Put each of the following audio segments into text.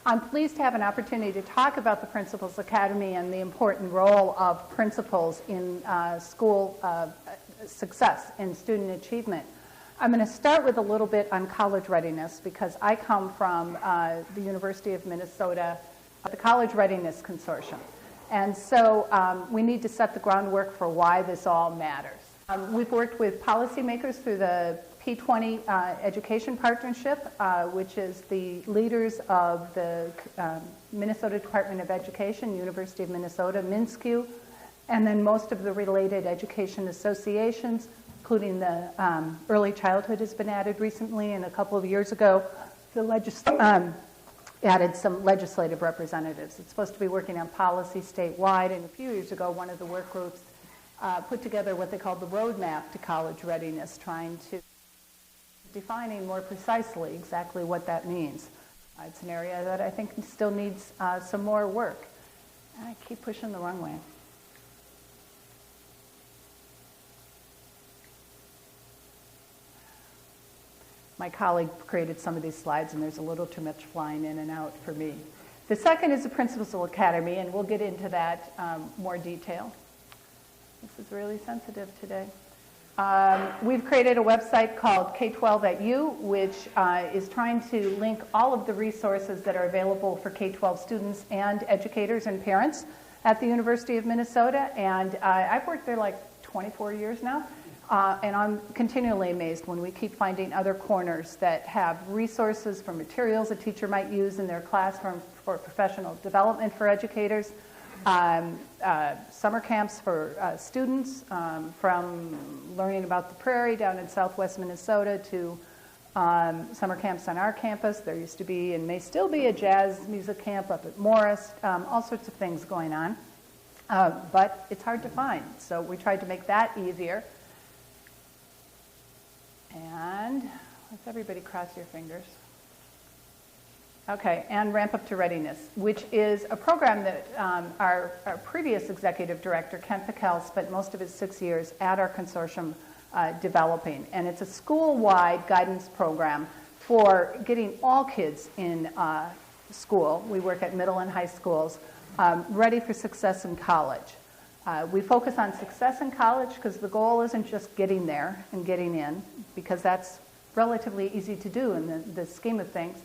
I'm pleased to have an opportunity to talk about the Principals Academy and the important role of principals in school success and student achievement. I'm going to start with a little bit on college readiness because I come from the University of Minnesota, the College Readiness Consortium. And so we need to set the groundwork for why this all matters. We've worked with policymakers through the P20 Education Partnership, which is the leaders of the Minnesota Department of Education, University of Minnesota, MNSCU, and then most of the related education associations, including the Early Childhood has been added recently, and a couple of years ago, the added some legislative representatives. It's supposed to be working on policy statewide, and a few years ago, one of the work groups put together what they called the roadmap to college readiness, trying to defining more precisely exactly what that means. It's an area that I think still needs some more work. I keep pushing the wrong way. My colleague created some of these slides, and there's a little too much flying in and out for me. The second is the Principals Academy, and we'll get into that more detail. This is really sensitive today. We've created a website called K-12 at U, which is trying to link all of the resources that are available for K-12 students and educators and parents at the University of Minnesota. And I've worked there like 24 years now. And I'm continually amazed when we keep finding other corners that have resources for materials a teacher might use in their classroom for professional development for educators, summer camps for students, from learning about the prairie down in southwest Minnesota to summer camps on our campus. There used to be and may still be a jazz music camp up at Morris, all sorts of things going on. But it's hard to find, so we tried to make that easier. And let's everybody cross your fingers. Okay, and Ramp Up to Readiness, which is a program that our previous executive director, Ken Pickell, spent most of his 6 years at our consortium developing. And it's a school-wide guidance program for getting all kids in school. We work at middle and high schools, ready for success in college. We focus on success in college because the goal isn't just getting there and getting in, because that's relatively easy to do in the scheme of things.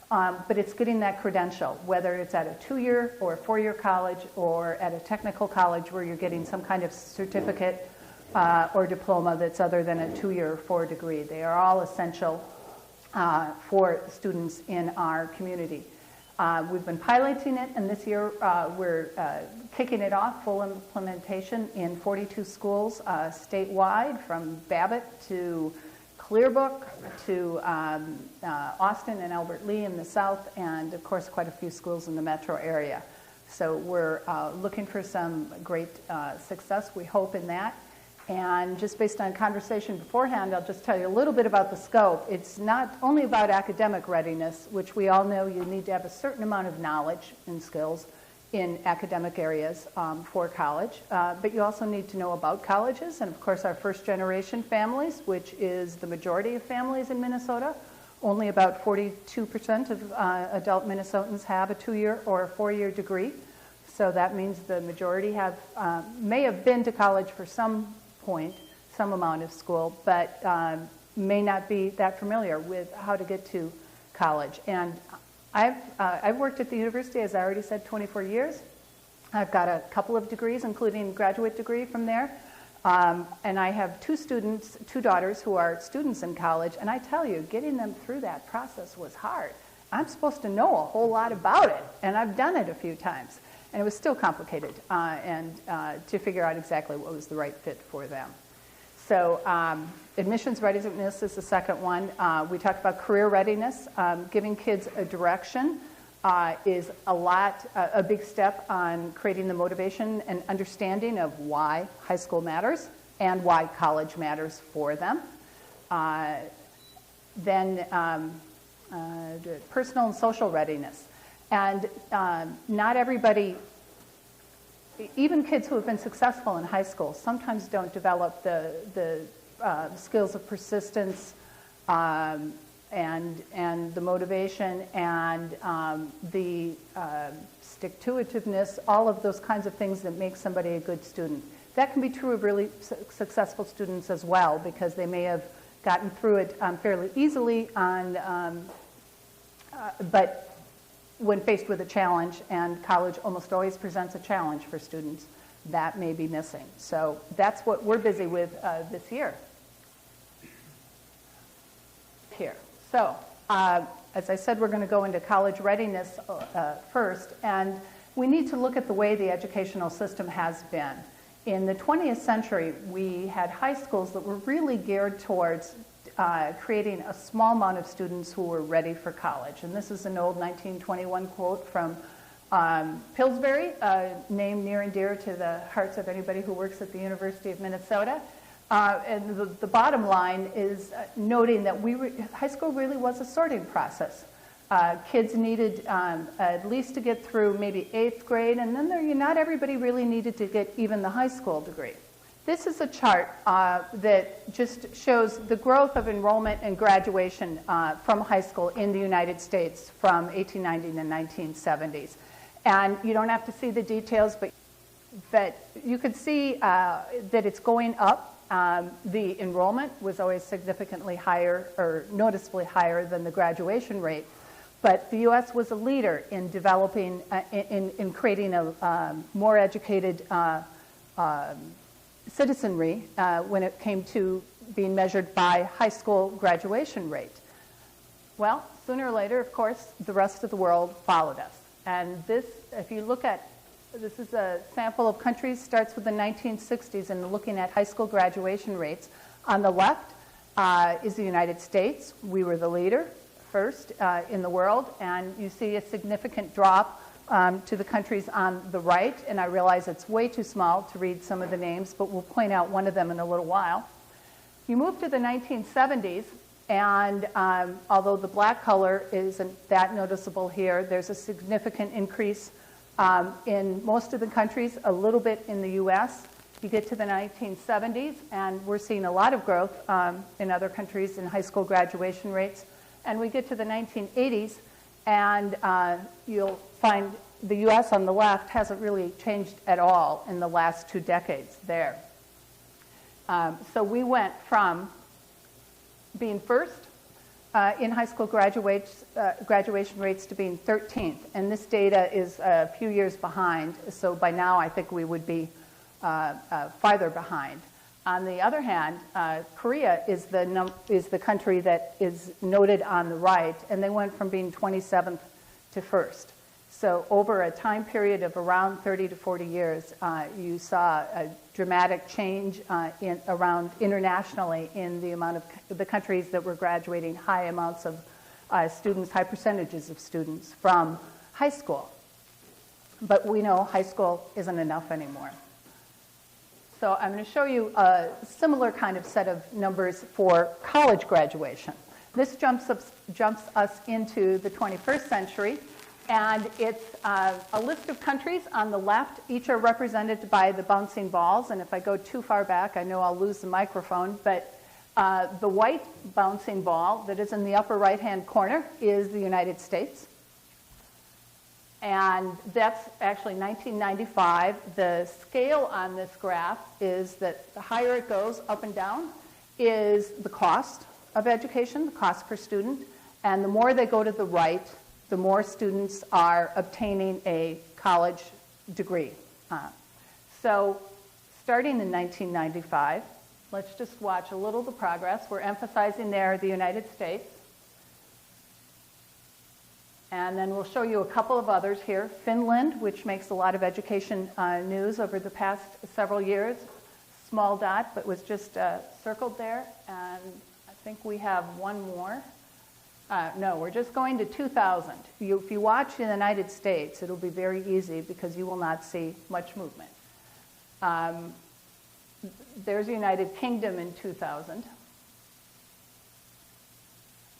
But it's getting that credential, whether it's at a 2-year or a 4-year college or at a technical college where you're getting some kind of certificate or diploma that's other than a 2-year or 4 degree. They are all essential for students in our community. We've been piloting it, and this year we're kicking it off, full implementation in 42 schools statewide, from Babbitt to Clearbrook to Austin and Albert Lee in the south, and of course quite a few schools in the metro area. So we're looking for some great success, we hope, in that. And just based on conversation beforehand, I'll just tell you a little bit about the scope. It's not only about academic readiness, which we all know you need to have a certain amount of knowledge and skills in academic areas for college, but you also need to know about colleges, and of course our first generation families, which is the majority of families in Minnesota. Only about 42% of adult Minnesotans have a 2-year or a 4-year degree. So that means the majority may have been to college for some point, some amount of school, but may not be that familiar with how to get to college. And I've worked at the university, as I already said, 24 years. I've got a couple of degrees, including a graduate degree from there. And I have two daughters who are students in college, and I tell you, getting them through that process was hard. I'm supposed to know a whole lot about it, and I've done it a few times. And it was still complicated to figure out exactly what was the right fit for them. So admissions readiness is the second one. We talked about career readiness. Giving kids a direction is a big step on creating the motivation and understanding of why high school matters and why college matters for them. Then personal and social readiness. And not everybody, even kids who have been successful in high school, sometimes don't develop the skills of persistence and the motivation and the stick-to-itiveness, all of those kinds of things that make somebody a good student. That can be true of really successful students as well, because they may have gotten through it fairly easily, but when faced with a challenge, and college almost always presents a challenge for students, that may be missing. So that's what we're busy with this year. Here. So, as I said, we're going to go into college readiness first, and we need to look at the way the educational system has been. In the 20th century, we had high schools that were really geared towards creating a small amount of students who were ready for college. And this is an old 1921 quote from Pillsbury, a name near and dear to the hearts of anybody who works at the University of Minnesota. And the bottom line is noting that high school really was a sorting process. Kids needed at least to get through maybe 8th grade, and then not everybody really needed to get even the high school degree. This is a chart that just shows the growth of enrollment and graduation from high school in the United States from 1890 to the 1970s. And you don't have to see the details, but you could see that it's going up. The enrollment was always significantly higher, or noticeably higher than the graduation rate. But the U.S. was a leader in developing, in creating a more educated citizenry when it came to being measured by high school graduation rate. Well, sooner or later, of course, the rest of the world followed us. And this, if you look at, this is a sample of countries, starts with the 1960s and looking at high school graduation rates. On the left is the United States. We were the leader first in the world, and you see a significant drop to the countries on the right, and I realize it's way too small to read some of the names, but we'll point out one of them in a little while. You move to the 1970s, and although the black color isn't that noticeable here, there's a significant increase in most of the countries, a little bit in the U.S. You get to the 1970s, and we're seeing a lot of growth in other countries in high school graduation rates. And we get to the 1980s, and you'll find the U.S. on the left hasn't really changed at all in the last 2 decades there. So we went from being first in high school graduation rates to being 13th. And this data is a few years behind, so by now I think we would be farther behind. On the other hand, Korea is the country that is noted on the right, and they went from being 27th to first. So over a time period of around 30 to 40 years, you saw a dramatic change around internationally in the amount of the countries that were graduating high amounts of students, high percentages of students from high school. But we know high school isn't enough anymore. So I'm going to show you a similar kind of set of numbers for college graduation. This jumps us into the 21st century, and it's a list of countries on the left. Each are represented by the bouncing balls, and if I go too far back, I know I'll lose the microphone, but the white bouncing ball that is in the upper right-hand corner is the United States. And that's actually 1995. The scale on this graph is that the higher it goes, up and down, is the cost of education, the cost per student. And the more they go to the right, the more students are obtaining a college degree. So starting in 1995, let's just watch a little of the progress. We're emphasizing there the United States. And then we'll show you a couple of others here. Finland, which makes a lot of education news over the past several years. Small dot, but was just circled there. And I think we have one more. No, we're just going to 2000. If you watch in the United States, it'll be very easy because you will not see much movement. There's the United Kingdom in 2000.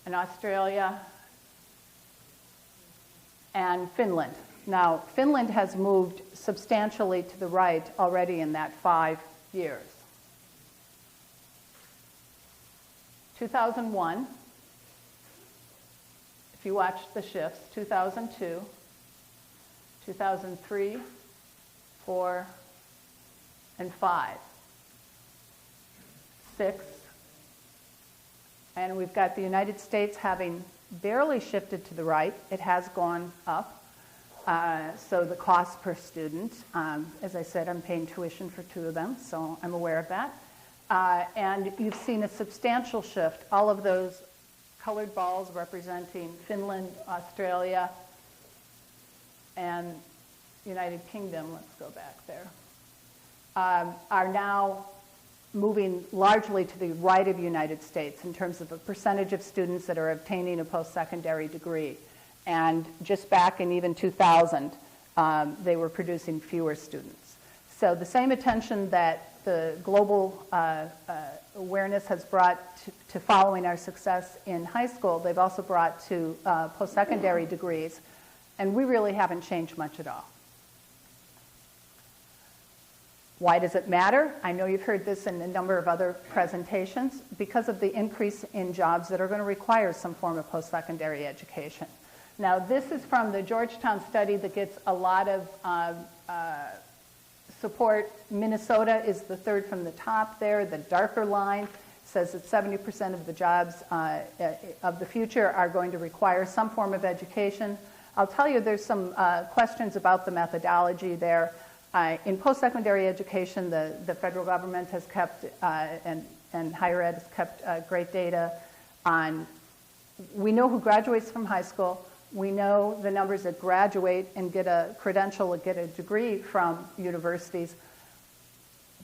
And Australia. And Finland. Now, Finland has moved substantially to the right already in that 5 years. 2001, if you watch the shifts, 2002, 2003, 4, and 5, 6, and we've got the United States having barely shifted to the right. It has gone up. So the cost per student, as I said, I'm paying tuition for 2 of them, so I'm aware of that. And you've seen a substantial shift. All of those colored balls representing Finland, Australia, and United Kingdom, let's go back there, are now moving largely to the right of United States in terms of the percentage of students that are obtaining a post-secondary degree. And just back in even 2000, they were producing fewer students. So the same attention that the global awareness has brought to following our success in high school, they've also brought to post-secondary degrees, and we really haven't changed much at all. Why does it matter? I know you've heard this in a number of other presentations. Because of the increase in jobs that are going to require some form of post-secondary education. Now, this is from the Georgetown study that gets a lot of support. Minnesota is the third from the top there. The darker line says that 70% of the jobs of the future are going to require some form of education. I'll tell you there's some questions about the methodology there. In post-secondary education, the federal government has kept, and higher ed has kept great data on, we know who graduates from high school, we know the numbers that graduate and get a credential or get a degree from universities.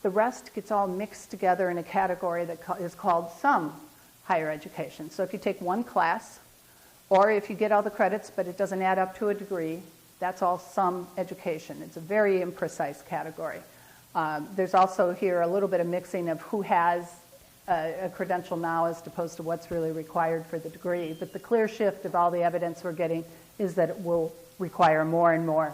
The rest gets all mixed together in a category that is called some higher education. So if you take one class, or if you get all the credits but it doesn't add up to a degree, that's all some education. It's a very imprecise category. There's also here a little bit of mixing of who has a credential now as opposed to what's really required for the degree. But the clear shift of all the evidence we're getting is that it will require more and more.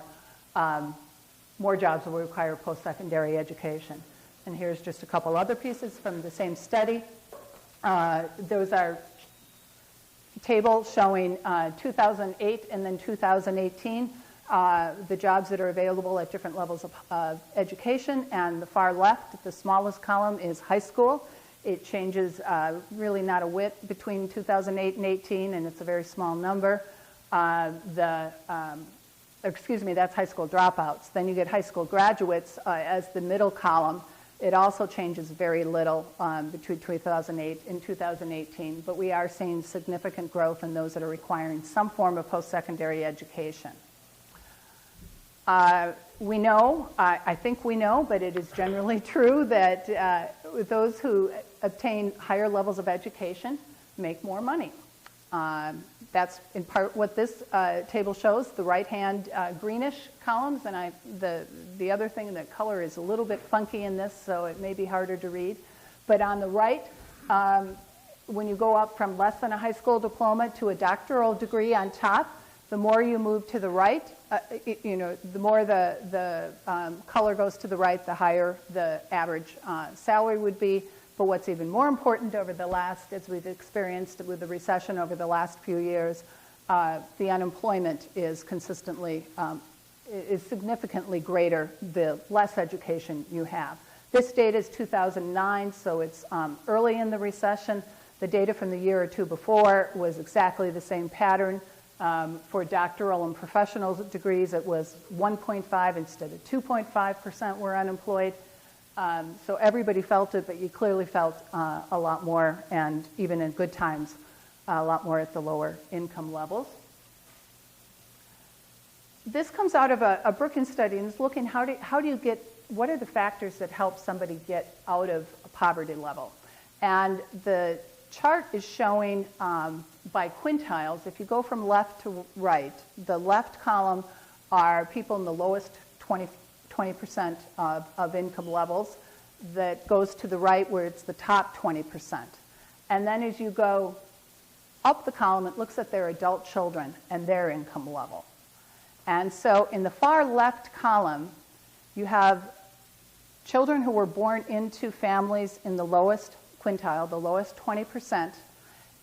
More jobs will require post-secondary education. And here's just a couple other pieces from the same study. Those are table showing 2008 and then 2018. The jobs that are available at different levels of education, and the far left, the smallest column, is high school. It changes really not a whit between 2008 and 18, and it's a very small number. Excuse me, that's high school dropouts. Then you get high school graduates as the middle column. It also changes very little between 2008 and 2018, but we are seeing significant growth in those that are requiring some form of post-secondary education. We know, I think we know, but it is generally true that those who obtain higher levels of education make more money. That's in part what this table shows, the right-hand greenish columns, and the other thing, the color is a little bit funky in this, so it may be harder to read. But on the right, when you go up from less than a high school diploma to a doctoral degree on top, the more you move to the right, the more the color goes to the right, the higher the average salary would be. But what's even more important over the last, as we've experienced with the recession over the last few years, the unemployment is consistently, is significantly greater the less education you have. This data is 2009, so it's early in the recession. The data from the year or two before was exactly the same pattern. For doctoral and professional degrees, it was 1.5 instead of 2.5% were unemployed. So everybody felt it, but you clearly felt a lot more, and even in good times, a lot more at the lower income levels. This comes out of a Brookings study, and it's looking how do you get, what are the factors that help somebody get out of a poverty level? And the chart is showing by quintiles. If you go from left to right, the left column are people in the lowest 20% of income levels. That goes to the right where it's the top 20%. And then as you go up the column, it looks at their adult children and their income level. And so in the far left column, you have children who were born into families in the lowest quintile, the lowest 20%,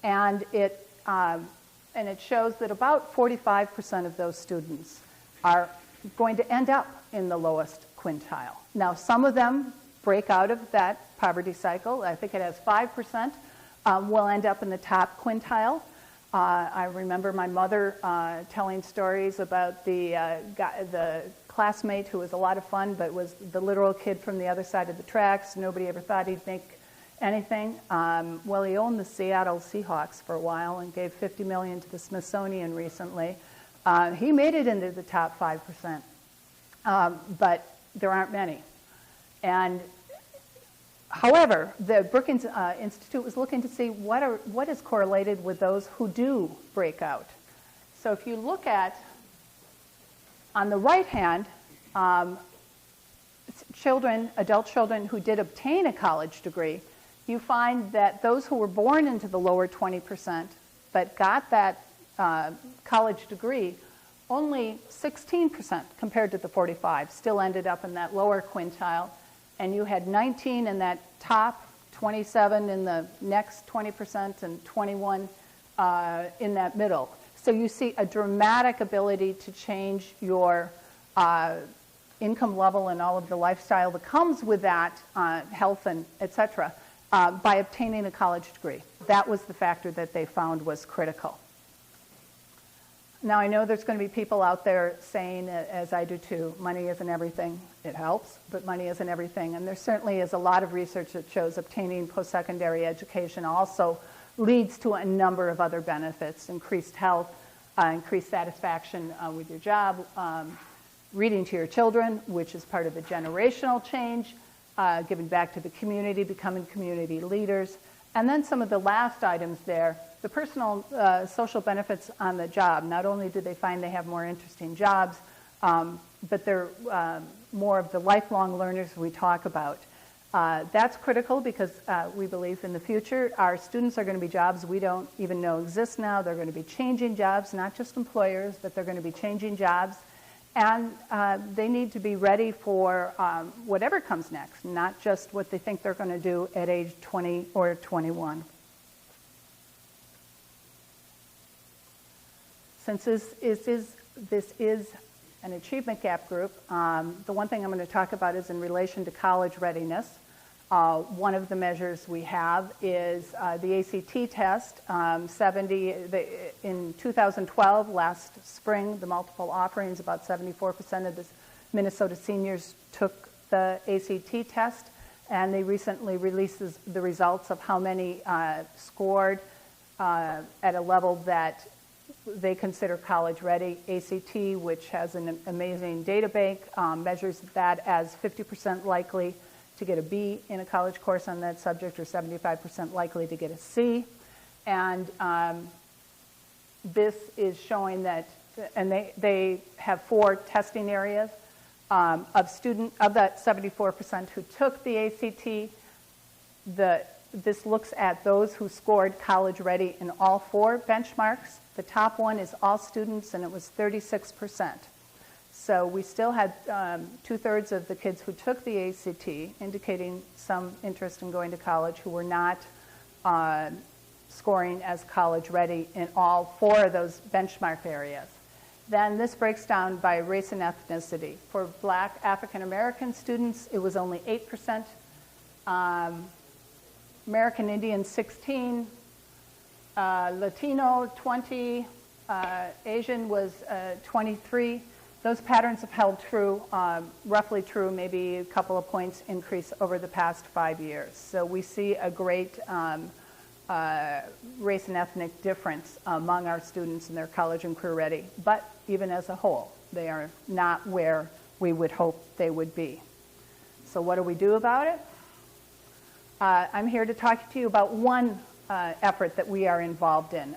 and it and it shows that about 45% of those students are going to end up in the lowest quintile. Now, some of them break out of that poverty cycle. I think it has 5% will end up in the top quintile. I remember my mother telling stories about the classmate who was a lot of fun, but was the literal kid from the other side of the tracks. Nobody ever thought he'd make anything. Well, he owned the Seattle Seahawks for a while and gave $50 million to the Smithsonian recently. He made it into the top 5%, but there aren't many. And however, the Brookings Institute was looking to see what is correlated with those who do break out. So if you look at, on the right hand, adult children who did obtain a college degree, you find that those who were born into the lower 20% but got that college degree, only 16% compared to the 45 still ended up in that lower quintile. And you had 19 in that top, 27 in the next 20%, and 21 in that middle. So you see a dramatic ability to change your income level and all of the lifestyle that comes with that, health and et cetera, by obtaining a college degree. That was the factor that they found was critical. Now, I know there's going to be people out there saying, as I do too, money isn't everything. It helps, but money isn't everything. And there certainly is a lot of research that shows obtaining post-secondary education also leads to a number of other benefits: increased health, increased satisfaction with your job, reading to your children, which is part of the generational change, giving back to the community, becoming community leaders. And then some of the last items there, the personal social benefits on the job. Not only do they find they have more interesting jobs, but they're more of the lifelong learners we talk about. That's critical because we believe in the future our students are going to be jobs we don't even know exist now. They're going to be changing jobs, not just employers, but they're going to be changing jobs. And they need to be ready for whatever comes next, not just what they think they're going to do at age 20 or 21. Since this is an achievement gap group, the one thing I'm going to talk about is in relation to college readiness. One of the measures we have is the ACT test. In 2012, last spring, the multiple offerings, about 74% of the Minnesota seniors took the ACT test, and they recently released the results of how many scored at a level that they consider college ready. ACT, which has an amazing data bank, measures that as 50% likely to get a B in a college course on that subject, or 75% likely to get a C. And this is showing that, and they have 4 testing areas of that 74% who took the ACT. This looks at those who scored college ready in all 4 benchmarks. The top one is all students, and it was 36%. So we still had 2/3 of the kids who took the ACT, indicating some interest in going to college, who were not scoring as college ready in all 4 of those benchmark areas. Then this breaks down by race and ethnicity. For Black African American students, it was only 8%. American Indian, 16. Latino, 20. Asian was 23. Those patterns have held true, roughly true, maybe a couple of points increase over the past 5 years. So we see a great race and ethnic difference among our students in their college and career ready. But even as a whole, they are not where we would hope they would be. So what do we do about it? I'm here to talk to you about one effort that we are involved in,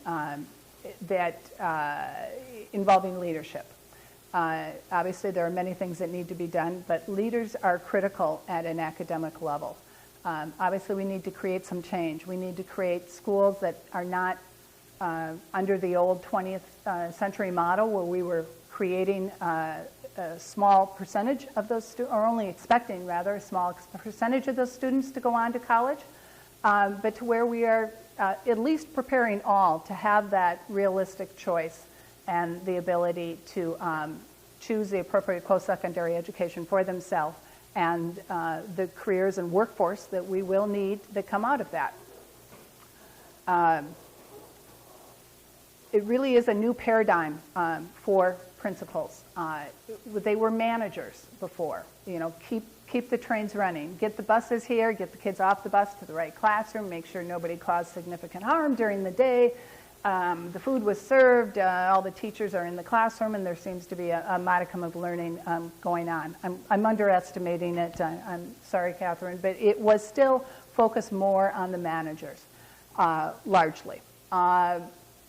involving leadership. Obviously, there are many things that need to be done, but leaders are critical at an academic level. Obviously, we need to create some change. We need to create schools that are not under the old 20th century model where we were creating a small percentage of those students, or only expecting, rather, a small percentage of those students to go on to college. but to where we are at least preparing all to have that realistic choice and the ability to choose the appropriate post-secondary education for themselves and the careers and workforce that we will need that come out of that. It really is a new paradigm for principals. They were managers before. You know, keep the trains running, get the buses here, get the kids off the bus to the right classroom, make sure nobody caused significant harm during the day. The food was served, all the teachers are in the classroom, and there seems to be a modicum of learning going on. I'm underestimating it, I'm sorry, Catherine, but it was still focused more on the managers, largely.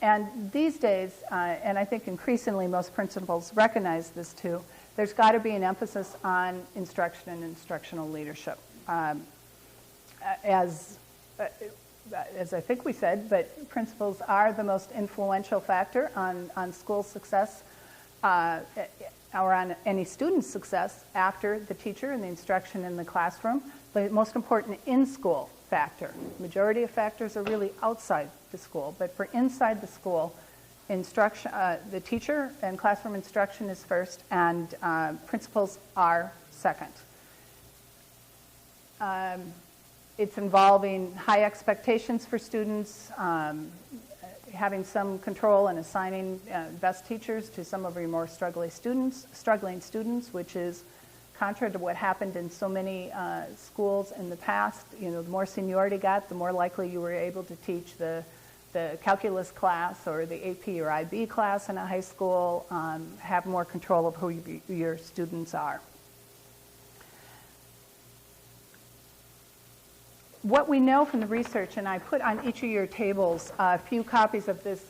And these days, and I think increasingly most principals recognize this too, there's got to be an emphasis on instruction and instructional leadership. As I think we said, but principals are the most influential factor on school success or on any student's success after the teacher and the instruction in the classroom, but most important in-school factor. Majority of factors are really outside the school, but for inside the school, instruction, the teacher and classroom instruction is first, and principals are second. It's involving high expectations for students, having some control and assigning best teachers to some of your more struggling students, which is contrary to what happened in so many schools in the past. You know, the more seniority you got, the more likely you were able to teach the calculus class or the AP or IB class in a high school, have more control of who your students are. What we know from the research, and I put on each of your tables a few copies of this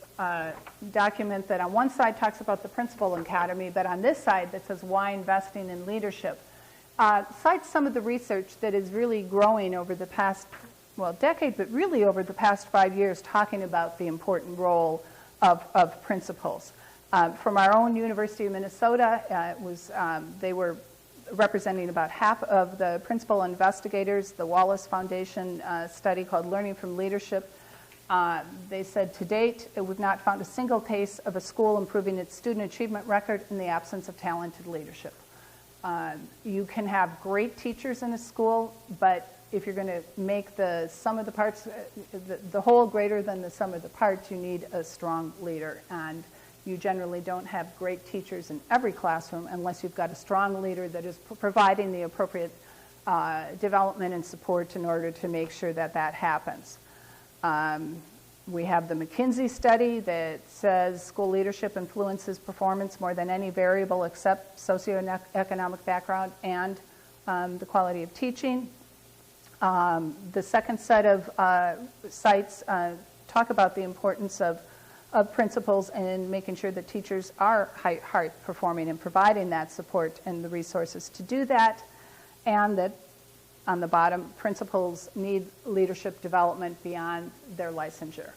document that on one side talks about the Principal Academy, but on this side that says why investing in leadership, cites some of the research that is really growing over the past, well, decade, but really over the past 5 years, talking about the important role of principals. From our own University of Minnesota, they were representing about half of the principal investigators, the Wallace Foundation study called Learning from Leadership. They said to date, we've not found a single case of a school improving its student achievement record in the absence of talented leadership. You can have great teachers in a school, but if you're going to make the sum of the parts, the whole greater than the sum of the parts, you need a strong leader. And you generally don't have great teachers in every classroom unless you've got a strong leader that is providing the appropriate development and support in order to make sure that that happens. We have the McKinsey study that says school leadership influences performance more than any variable except socioeconomic background and the quality of teaching. The second set of sites talk about the importance of principals and making sure that teachers are high performing and providing that support and the resources to do that, and that on the bottom, principals need leadership development beyond their licensure.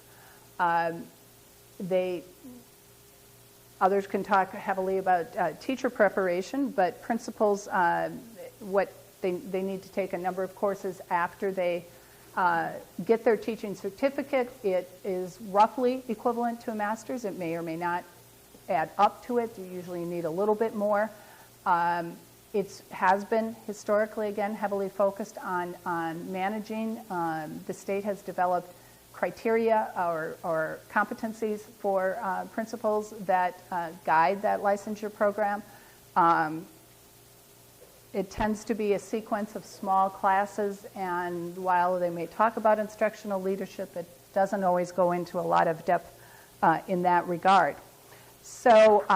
Others can talk heavily about teacher preparation, but principals, they need to take a number of courses after they get their teaching certificate. It is roughly equivalent to a master's. It may or may not add up to it. You usually need a little bit more. It has been historically, again, heavily focused on managing. The state has developed criteria or competencies for principals that guide that licensure program. It tends to be a sequence of small classes, and while they may talk about instructional leadership, it doesn't always go into a lot of depth in that regard. So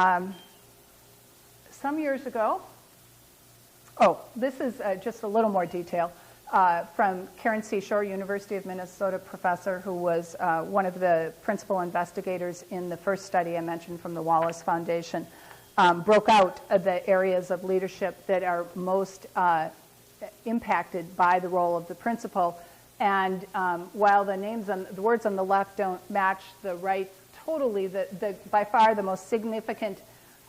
some years ago, this is just a little more detail from Karen C. Shore, University of Minnesota professor, who was one of the principal investigators in the first study I mentioned from the Wallace Foundation. Broke out the areas of leadership that are most impacted by the role of the principal. And while the words on the left don't match the right totally, by far the most significant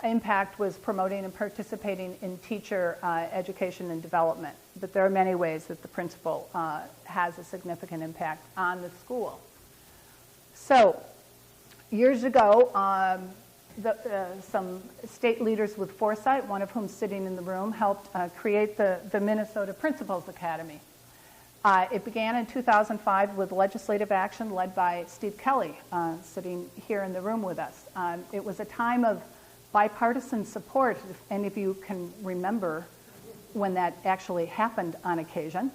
impact was promoting and participating in teacher education and development. But there are many ways that the principal has a significant impact on the school. So, years ago, some state leaders with foresight, one of whom sitting in the room, helped create the Minnesota Principals Academy. It began in 2005 with legislative action led by Steve Kelly, sitting here in the room with us. It was a time of bipartisan support, if any of you can remember when that actually happened on occasion.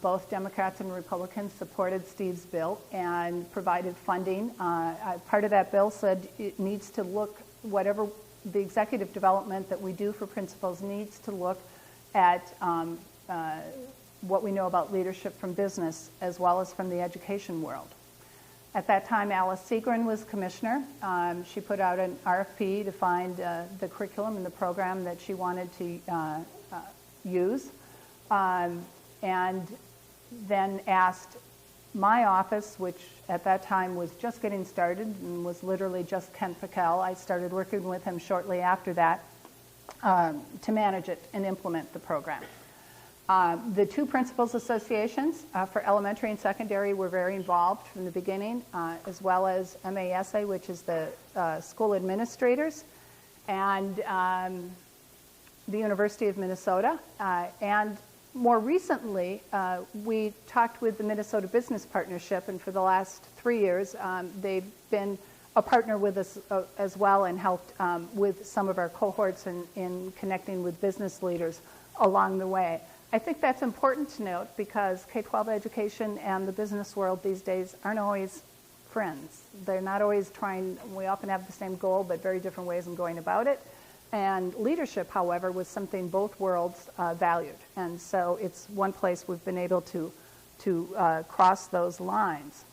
Both Democrats and Republicans supported Steve's bill and provided funding. Part of that bill said it needs to look, whatever the executive development that we do for principals needs to look at what we know about leadership from business as well as from the education world. At that time, Alice Segrin was commissioner. She put out an RFP to find the curriculum and the program that she wanted to use, and then asked my office, which at that time was just getting started and was literally just Ken Pickel. I started working with him shortly after that to manage it and implement the program. The two principals associations for elementary and secondary were very involved from the beginning, as well as MASA, which is the school administrators, and the University of Minnesota. And more recently, we talked with the Minnesota Business Partnership, and for the last 3 years, they've been a partner with us as well and helped with some of our cohorts in connecting with business leaders along the way. I think that's important to note because K-12 education and the business world these days aren't always friends. They're not always trying, we often have the same goal, but very different ways of going about it. And leadership, however, was something both worlds valued. And so it's one place we've been able to cross those lines.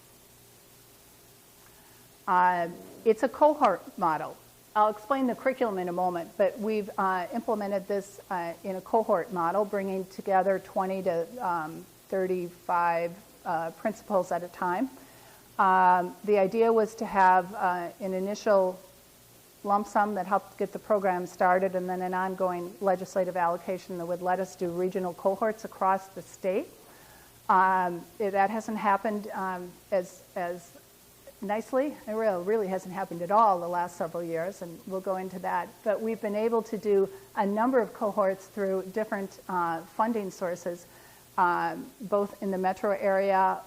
It's a cohort model. I'll explain the curriculum in a moment, but we've implemented this in a cohort model, bringing together 20 to 35 principals at a time. The idea was to have an initial lump sum that helped get the program started, and then an ongoing legislative allocation that would let us do regional cohorts across the state. That hasn't happened as nicely. It really hasn't happened at all the last several years, and we'll go into that. But we've been able to do a number of cohorts through different funding sources, both in the metro area.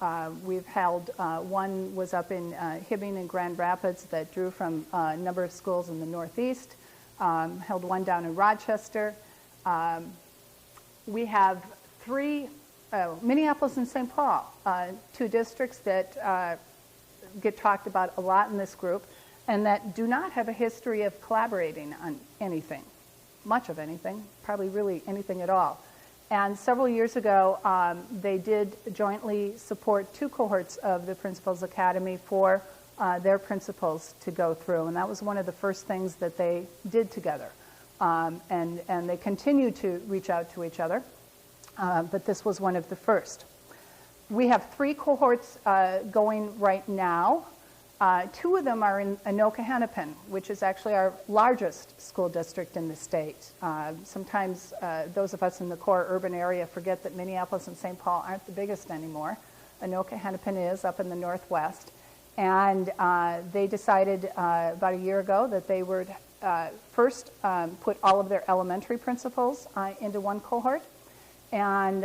We've held, one was up in Hibbing and Grand Rapids that drew from a number of schools in the Northeast, held one down in Rochester. We have three, Minneapolis and St. Paul, two districts that get talked about a lot in this group and that do not have a history of collaborating on anything, much of anything, probably really anything at all. And several years ago, they did jointly support two cohorts of the Principals Academy for their principals to go through. And that was one of the first things that they did together. And they continue to reach out to each other, but this was one of the first. We have three cohorts going right now. Two of them are in Anoka-Hennepin, which is actually our largest school district in the state. Sometimes those of us in the core urban area forget that Minneapolis and St. Paul aren't the biggest anymore. Anoka-Hennepin is up in the northwest. And they decided about a year ago that they would first put all of their elementary principals into one cohort. And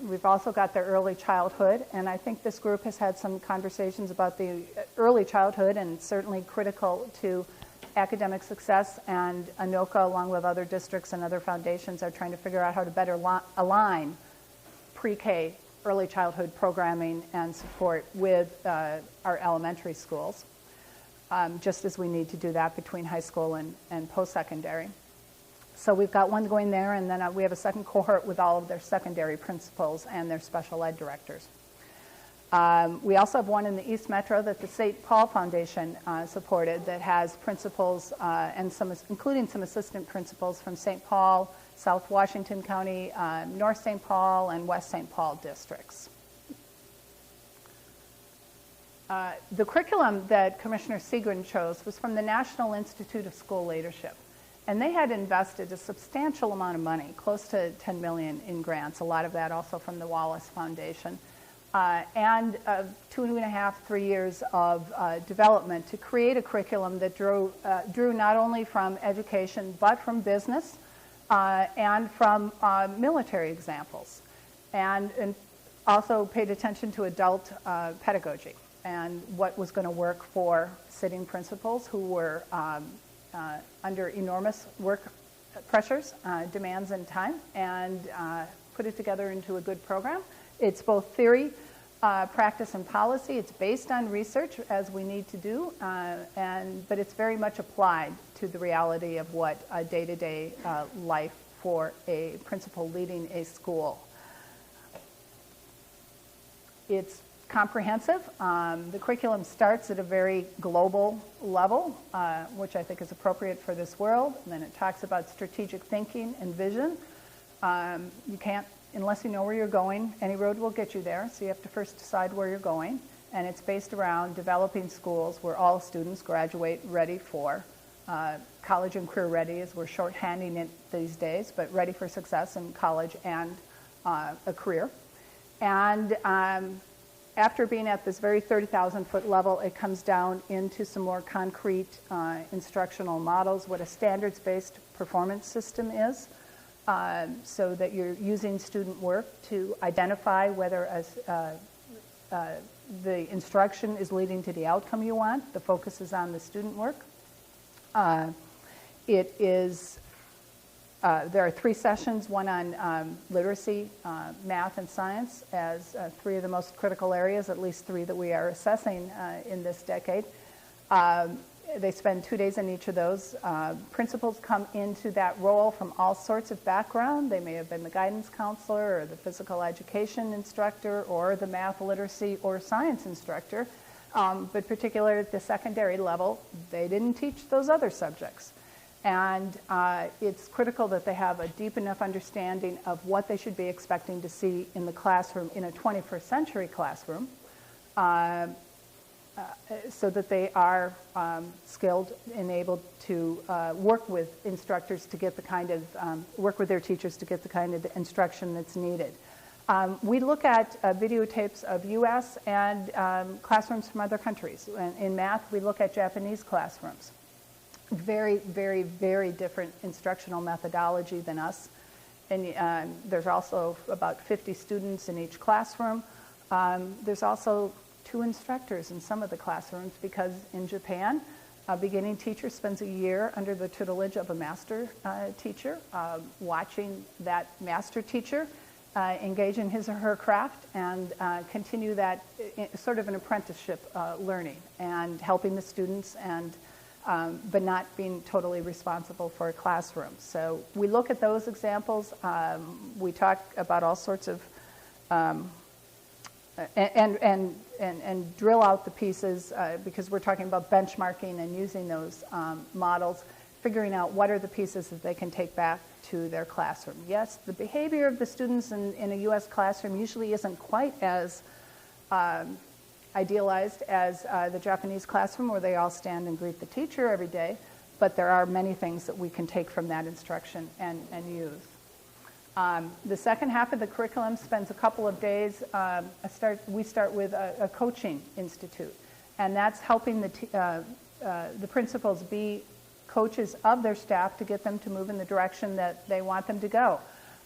we've also got their early childhood, and I think this group has had some conversations about the early childhood and certainly critical to academic success, and Anoka, along with other districts and other foundations, are trying to figure out how to better align pre-K early childhood programming and support with our elementary schools, just as we need to do that between high school and post-secondary. So we've got one going there, and then we have a second cohort with all of their secondary principals and their special ed directors. We also have one in the East Metro that the St. Paul Foundation supported that has principals and including some assistant principals from St. Paul, South Washington County, North St. Paul, and West St. Paul districts. The curriculum that Commissioner Segrin chose was from the National Institute of School Leadership. And they had invested a substantial amount of money, close to 10 million in grants, a lot of that also from the Wallace Foundation, and 2.5, 3 years of development to create a curriculum that drew not only from education, but from business and from military examples. And also paid attention to adult pedagogy and what was going to work for sitting principals who were under enormous work pressures, demands, and time, and put it together into a good program. It's both theory, practice, and policy. It's based on research, as we need to do, but it's very much applied to the reality of what a day-to-day life for a principal leading a school. It's comprehensive. The curriculum starts at a very global level, which I think is appropriate for this world. And then it talks about strategic thinking and vision. You can't, unless you know where you're going, any road will get you there. So you have to first decide where you're going. And it's based around developing schools where all students graduate ready for college and career ready, as we're shorthanding it these days, but ready for success in college and a career. And after being at this very 30,000-foot level, it comes down into some more concrete instructional models, what a standards-based performance system is, so that you're using student work to identify whether the instruction is leading to the outcome you want. The focus is on the student work. There are 3 sessions, one on literacy, math, and science as 3 of the most critical areas, at least 3 that we are assessing in this decade. They spend 2 days in each of those. Principals come into that role from all sorts of background. They may have been the guidance counselor or the physical education instructor or the math, literacy, or science instructor. But particularly at the secondary level, they didn't teach those other subjects. And it's critical that they have a deep enough understanding of what they should be expecting to see in the classroom, in a 21st century classroom, so that they are skilled and able to work with instructors to get the kind of, work with their teachers to get the kind of instruction that's needed. We look at videotapes of US and classrooms from other countries. In math, we look at Japanese classrooms. Very, very, very different instructional methodology than us. And there's also about 50 students in each classroom. There's also 2 instructors in some of the classrooms, because in Japan, a beginning teacher spends a year under the tutelage of a master teacher, watching that master teacher engage in his or her craft and continue that sort of an apprenticeship learning and helping the students, and but not being totally responsible for a classroom. So we look at those examples. We talk about all sorts of, and drill out the pieces because we're talking about benchmarking and using those models, figuring out what are the pieces that they can take back to their classroom. Yes, the behavior of the students in a U.S. classroom usually isn't quite as idealized as the Japanese classroom, where they all stand and greet the teacher every day, but there are many things that we can take from that instruction and use. The second half of the curriculum spends a couple of days. We start with a coaching institute, and that's helping the principals be coaches of their staff to get them to move in the direction that they want them to go.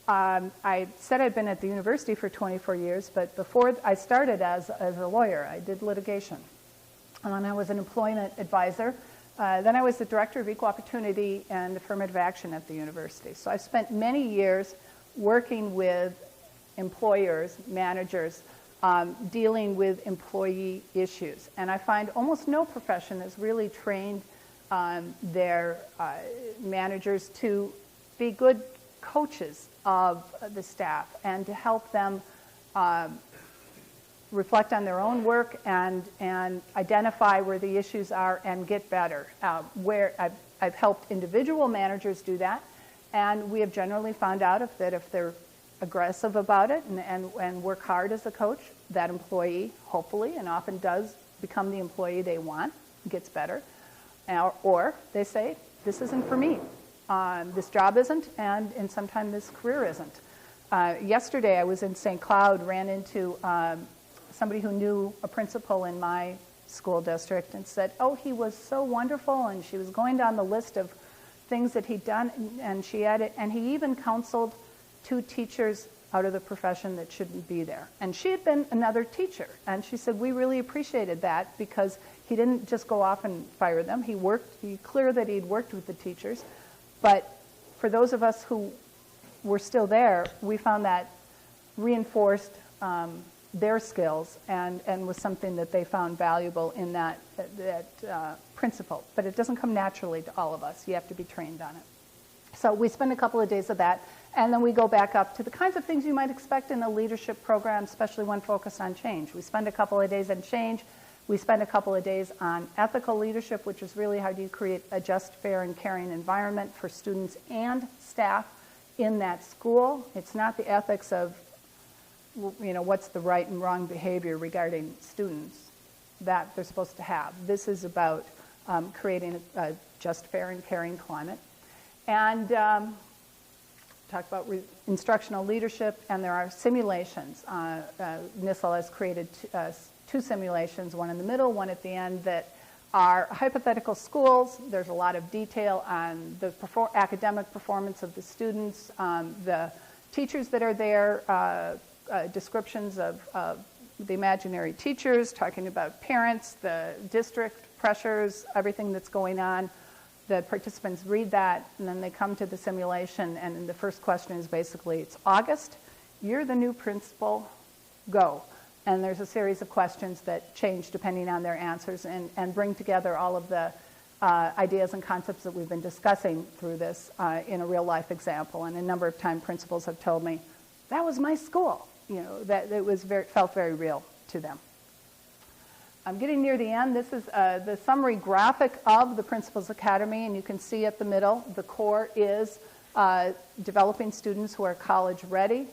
I said I'd been at the university for 24 years, but before I started as a lawyer, I did litigation. And then I was an employment advisor. Then I was the director of equal opportunity and affirmative action at the university. So I spent many years working with employers, managers, dealing with employee issues. And I find almost no profession has really trained their managers to be good coaches of the staff and to help them reflect on their own work and identify where the issues are and get better. Where I've helped individual managers do that, and we have generally found out that if they're aggressive about it and work hard as a coach, that employee hopefully and often does become the employee they want, gets better, or they say, this isn't for me. this job isn't, and sometimes this career isn't. Yesterday I was in St. Cloud, ran into somebody who knew a principal in my school district and said, oh, he was so wonderful, and she was going down the list of things that he'd done, and she added, and he even counseled 2 teachers out of the profession that shouldn't be there. And she had been another teacher, and she said, we really appreciated that because he didn't just go off and fire them. He clear that he'd worked with the teachers, but for those of us who were still there, we found that reinforced their skills and was something that they found valuable in that principle. But it doesn't come naturally to all of us. You have to be trained on it. So we spend a couple of days of that, and then we go back up to the kinds of things you might expect in a leadership program, especially one focused on change. We spend a couple of days on change. We spend a couple of days on ethical leadership, which is really how do you create a just, fair, and caring environment for students and staff in that school. It's not the ethics of, what's the right and wrong behavior regarding students that they're supposed to have. This is about creating a just, fair, and caring climate. And talk about instructional leadership, and there are simulations. NISL has created 2 simulations, one in the middle, one at the end, that are hypothetical schools. There's a lot of detail on the academic performance of the students, the teachers that are there, descriptions of the imaginary teachers, talking about parents, the district pressures, everything that's going on. The participants read that, and then they come to the simulation, and the first question is basically, it's August, you're the new principal, go. And there's a series of questions that change depending on their answers and bring together all of the ideas and concepts that we've been discussing through this in a real-life example. And a number of times principals have told me, that was my school, that it was felt very real to them. I'm getting near the end. This is the summary graphic of the Principals Academy, and you can see at the middle, the core is developing students who are college ready.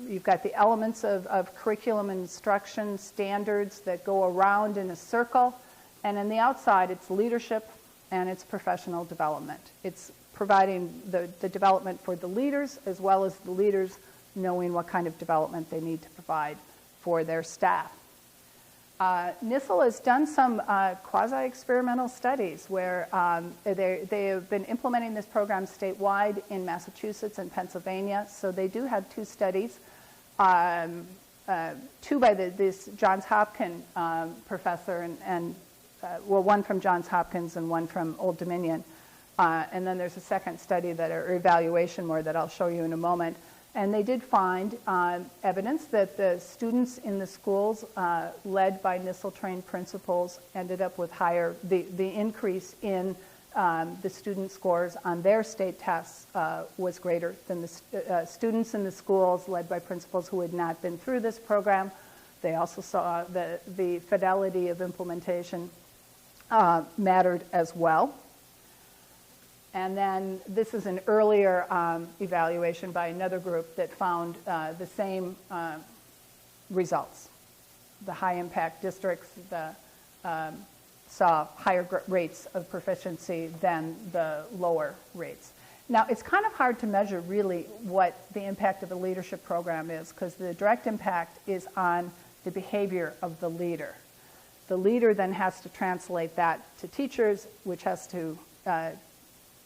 You've got the elements of curriculum and instruction standards that go around in a circle, and on the outside it's leadership and it's professional development. It's providing the development for the leaders as well as the leaders knowing what kind of development they need to provide for their staff. NISL has done some quasi-experimental studies where they have been implementing this program statewide in Massachusetts and Pennsylvania. So they do have 2 studies, 2 by this Johns Hopkins professor and one from Johns Hopkins and one from Old Dominion. And then there's a second study or evaluation more that I'll show you in a moment. And they did find evidence that the students in the schools led by NISL-trained principals ended up with the increase in the student scores on their state tests was greater than the students in the schools led by principals who had not been through this program. They also saw the fidelity of implementation mattered as well. And then this is an earlier evaluation by another group that found the same results. The high-impact districts saw higher rates of proficiency than the lower rates. Now, it's kind of hard to measure really what the impact of a leadership program is because the direct impact is on the behavior of the leader. The leader then has to translate that to teachers, which has to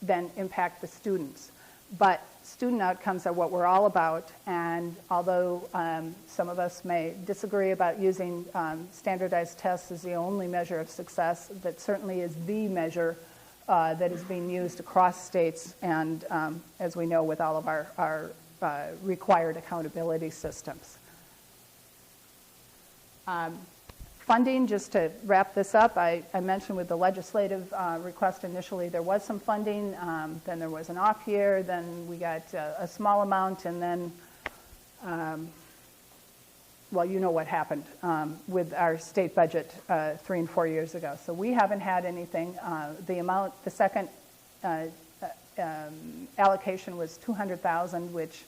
then impact the students. But student outcomes are what we're all about, and although some of us may disagree about using standardized tests as the only measure of success, that certainly is the measure that is being used across states and, as we know, with all of our required accountability systems. Funding, just to wrap this up, I mentioned with the legislative request initially there was some funding, then there was an off year, then we got a small amount, and then, well, you know what happened with our state budget 3 and 4 years ago. So we haven't had anything. The second allocation was $200,000, which,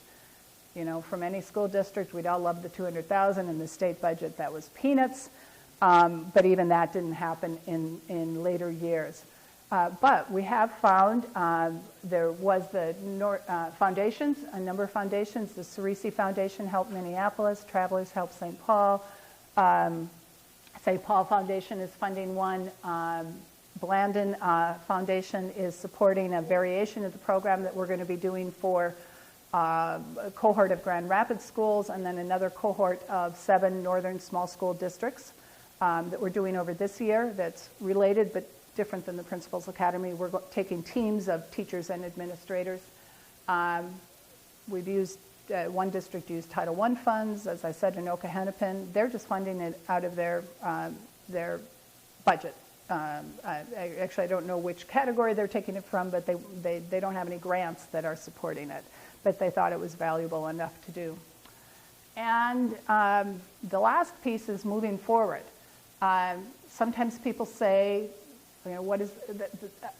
from any school district, we'd all love the $200,000. In the state budget, that was peanuts. But even that didn't happen in later years. But we have found there was the foundations, a number of foundations. The Cerisi Foundation helped Minneapolis, Travelers helped St. Paul. St. Paul Foundation is funding one. Blandon Foundation is supporting a variation of the program that we're going to be doing for a cohort of Grand Rapids schools, and then another cohort of 7 northern small school districts that we're doing over this year that's related but different than the Principals Academy. We're taking teams of teachers and administrators. We've used, one district used Title I funds, as I said, in Okehennepin. They're just funding it out of their budget. Actually, I don't know which category they're taking it from, but they don't have any grants that are supporting it. But they thought it was valuable enough to do. And the last piece is moving forward. Sometimes people say, you know, what is,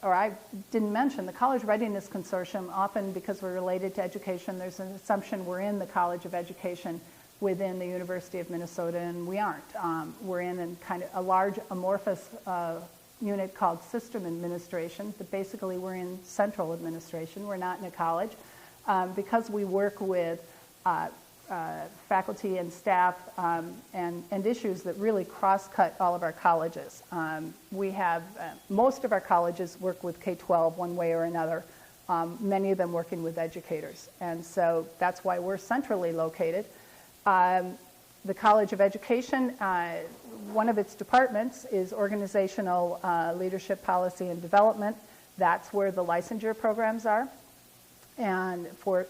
or I didn't mention, the College Readiness Consortium, often because we're related to education, there's an assumption we're in the College of Education within the University of Minnesota, and we aren't. We're in kind of a large amorphous unit called System Administration, but basically we're in central administration. We're not in a college. Because we work with faculty and staff and issues that really cross-cut all of our colleges. We have, most of our colleges work with K-12 one way or another, many of them working with educators. And so that's why we're centrally located. The College of Education, one of its departments is Organizational Leadership, Policy, and Development. That's where the licensure programs are. And for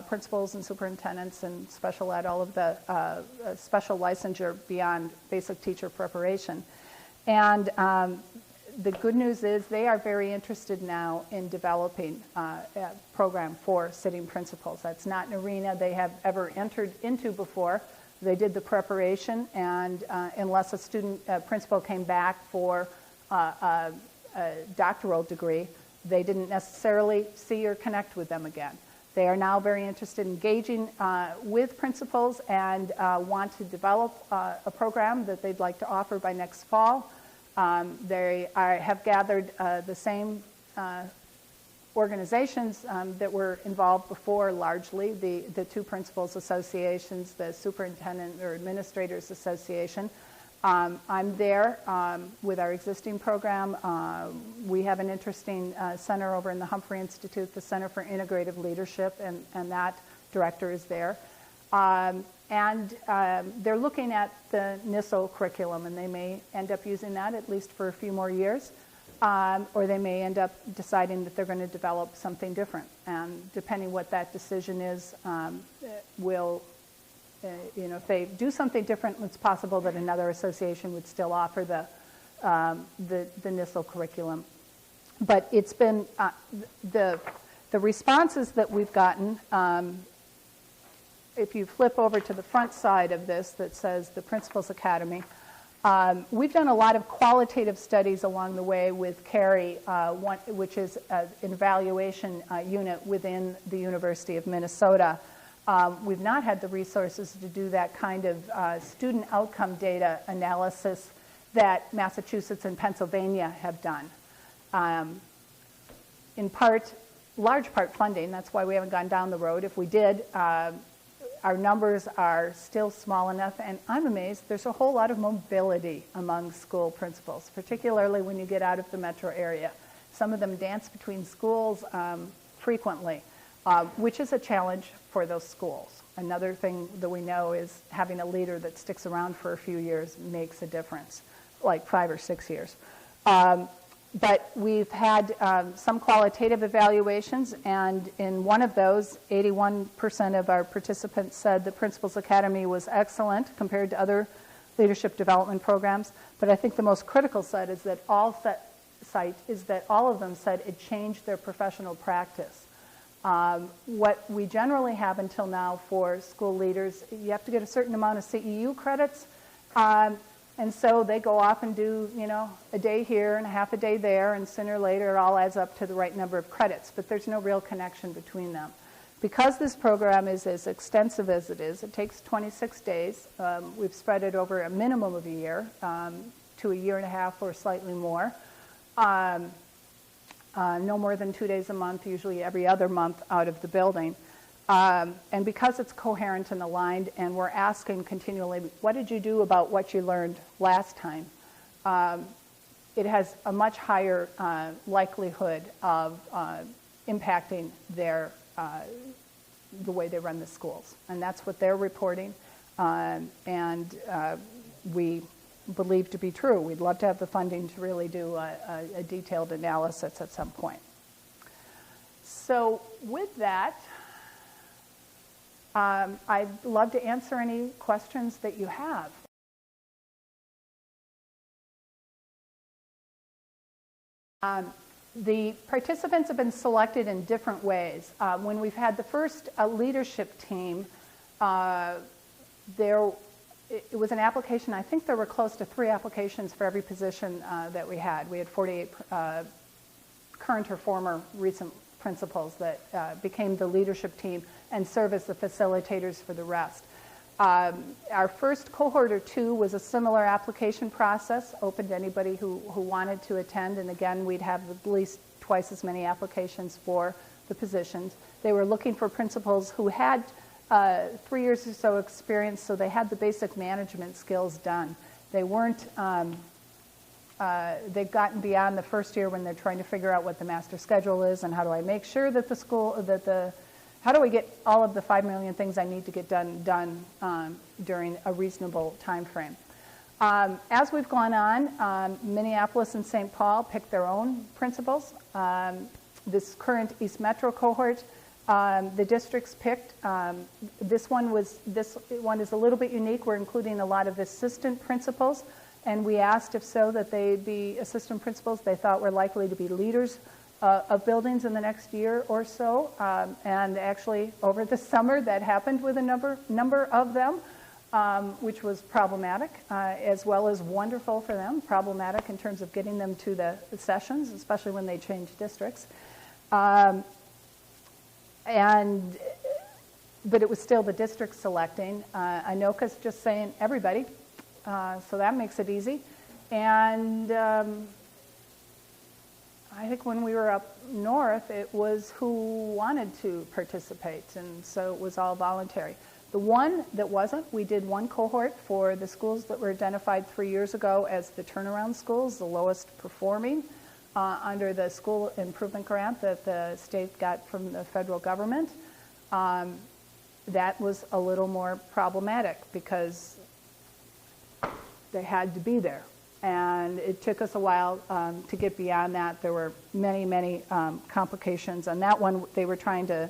principals and superintendents and special ed, all of the special licensure beyond basic teacher preparation. And the good news is they are very interested now in developing a program for sitting principals. That's not an arena they have ever entered into before. They did the preparation, and unless a principal came back for a doctoral degree, they didn't necessarily see or connect with them again. They are now very interested in engaging with principals and want to develop a program that they'd like to offer by next fall. They have gathered the same organizations that were involved before, largely, the two principals associations, the Superintendent or Administrators Association. I'm there with our existing program. We have an interesting center over in the Humphrey Institute, the Center for Integrative Leadership, and that director is there. And they're looking at the NISO curriculum, and they may end up using that at least for a few more years, or they may end up deciding that they're going to develop something different. And depending what that decision is, you know, if they do something different, it's possible that another association would still offer the NISL curriculum. But it's been the responses that we've gotten. If you flip over to the front side of this that says the Principals Academy, we've done a lot of qualitative studies along the way with CARI, which is an evaluation unit within the University of Minnesota. We've not had the resources to do that kind of student outcome data analysis that Massachusetts and Pennsylvania have done. In part, large part funding, that's why we haven't gone down the road. If we did, our numbers are still small enough, and I'm amazed there's a whole lot of mobility among school principals, particularly when you get out of the metro area. Some of them dance between schools frequently, which is a challenge for those schools. Another thing that we know is having a leader that sticks around for a few years makes a difference, like 5 or 6 years. But we've had some qualitative evaluations, and in one of those, 81% of our participants said the Principals Academy was excellent compared to other leadership development programs. But I think the most critical side is that all of them said it changed their professional practice. What we generally have until now for school leaders, you have to get a certain amount of CEU credits, and so they go off and do, you know, a day here and a half a day there, and sooner or later it all adds up to the right number of credits, but there's no real connection between them. Because this program is as extensive as it is, it takes 26 days. We've spread it over a minimum of a year to a year and a half or slightly more. no more than 2 days a month, usually every other month out of the building. And because it's coherent and aligned, and we're asking continually, what did you do about what you learned last time? It has a much higher likelihood of impacting the way they run the schools. And that's what they're reporting. And we believe to be true. We'd love to have the funding to really do a detailed analysis at some point. So with that, I'd love to answer any questions that you have. The participants have been selected in different ways. When we've had the first leadership team, it was an application. I think there were close to 3 applications for every position that we had. We had 48 current or former recent principals that became the leadership team and serve as the facilitators for the rest. Our first cohort or 2 was a similar application process, open to anybody who wanted to attend, and again, we'd have at least twice as many applications for the positions. They were looking for principals who had 3 years or so experience, so they had the basic management skills done. They weren't, they've gotten beyond the first year when they're trying to figure out what the master schedule is and how do I make sure that how do I get all of the 5 million things I need to get done during a reasonable time frame. As we've gone on, Minneapolis and St. Paul picked their own principals. This current East Metro cohort, the districts picked. This one is a little bit unique. We're including a lot of assistant principals, and we asked if so that they be assistant principals they thought were likely to be leaders of buildings in the next year or so. And actually, over the summer, that happened with a number of them, which was problematic, as well as wonderful for them. Problematic in terms of getting them to the sessions, especially when they change districts. But it was still the district selecting. Anoka's just saying everybody, so that makes it easy. And I think when we were up north, it was who wanted to participate, and so it was all voluntary. The one that wasn't, we did one cohort for the schools that were identified 3 years ago as the turnaround schools, the lowest performing, under the school improvement grant that the state got from the federal government. That was a little more problematic because they had to be there. And it took us a while to get beyond that. There were many, many complications. On that one, they were trying to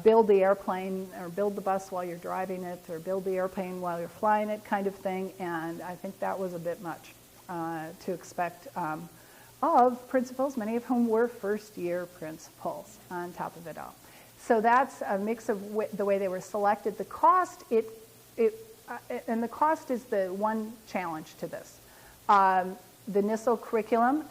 build the airplane or build the bus while you're driving it or build the airplane while you're flying it kind of thing. And I think that was a bit much to expect of principals, many of whom were first-year principals on top of it all. So that's a mix of the way they were selected. The cost, and the cost is the one challenge to this. The NISL curriculum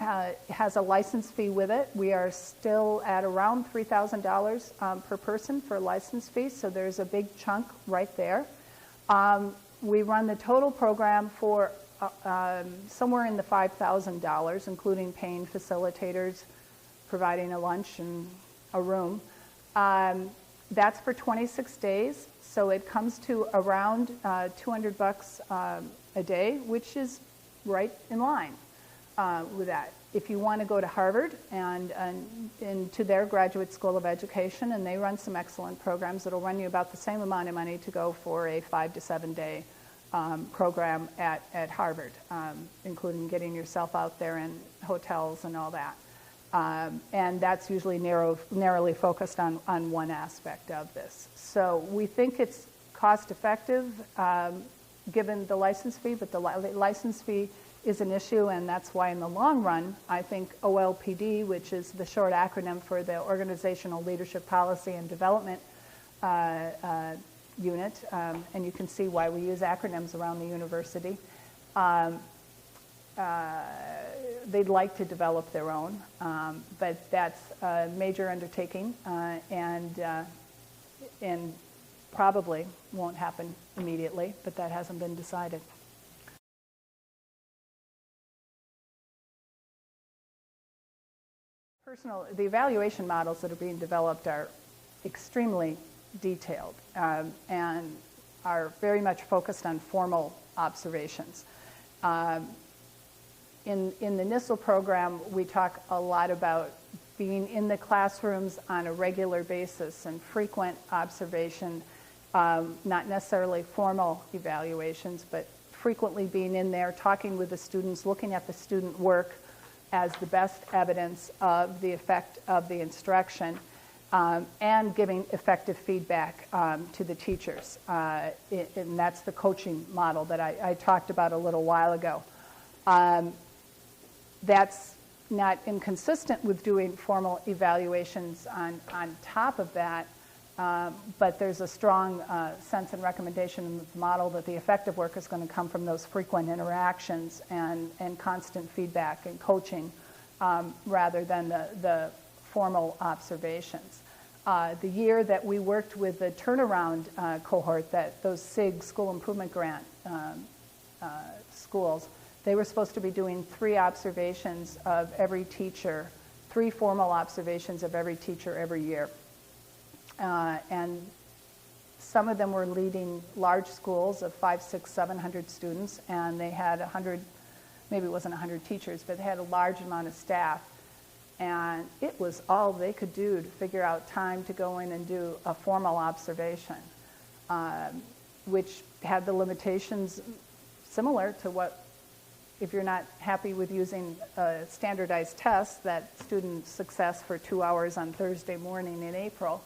has a license fee with it. We are still at around $3,000 per person for a license fee, so there's a big chunk right there. We run the total program for somewhere in the $5,000, including paying facilitators, providing a lunch and a room. That's for 26 days, so it comes to around $200 a day, which is right in line with that. If you want to go to Harvard and to their graduate school of education, and they run some excellent programs, it'll run you about the same amount of money to go for a 5 to 7 day program at Harvard, including getting yourself out there in hotels and all that. And that's usually narrowly focused on one aspect of this. So we think it's cost effective given the license fee, but the license fee is an issue, and that's why in the long run, I think OLPD, which is the short acronym for the Organizational Leadership Policy and Development Unit, and you can see why we use acronyms around the university. They'd like to develop their own, but that's a major undertaking and probably won't happen immediately, but that hasn't been decided. The evaluation models that are being developed are extremely detailed and are very much focused on formal observations. In the NISL program, we talk a lot about being in the classrooms on a regular basis and frequent observation, not necessarily formal evaluations, but frequently being in there, talking with the students, looking at the student work as the best evidence of the effect of the instruction, and giving effective feedback to the teachers. And that's the coaching model that I talked about a little while ago. That's not inconsistent with doing formal evaluations on top of that, but there's a strong sense and recommendation in the model that the effective work is going to come from those frequent interactions and constant feedback and coaching rather than the formal observations. The year that we worked with the turnaround cohort, those SIG, School Improvement Grant schools, they were supposed to be doing 3 observations of every teacher, 3 formal observations of every teacher every year. And some of them were leading large schools of 500, 600, 700 students, and they had 100, maybe it wasn't 100 teachers, but they had a large amount of staff. And it was all they could do to figure out time to go in and do a formal observation, which had the limitations similar to what, if you're not happy with using a standardized test, that student success for 2 hours on Thursday morning in April,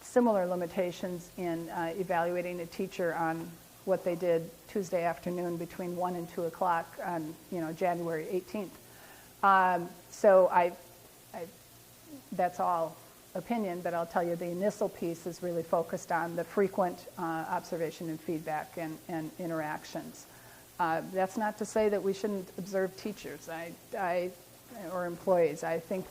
similar limitations in evaluating a teacher on what they did Tuesday afternoon between 1 and 2 o'clock on January 18th. So that's all opinion, but I'll tell you the initial piece is really focused on the frequent observation and feedback and interactions. That's not to say that we shouldn't observe teachers or employees. I think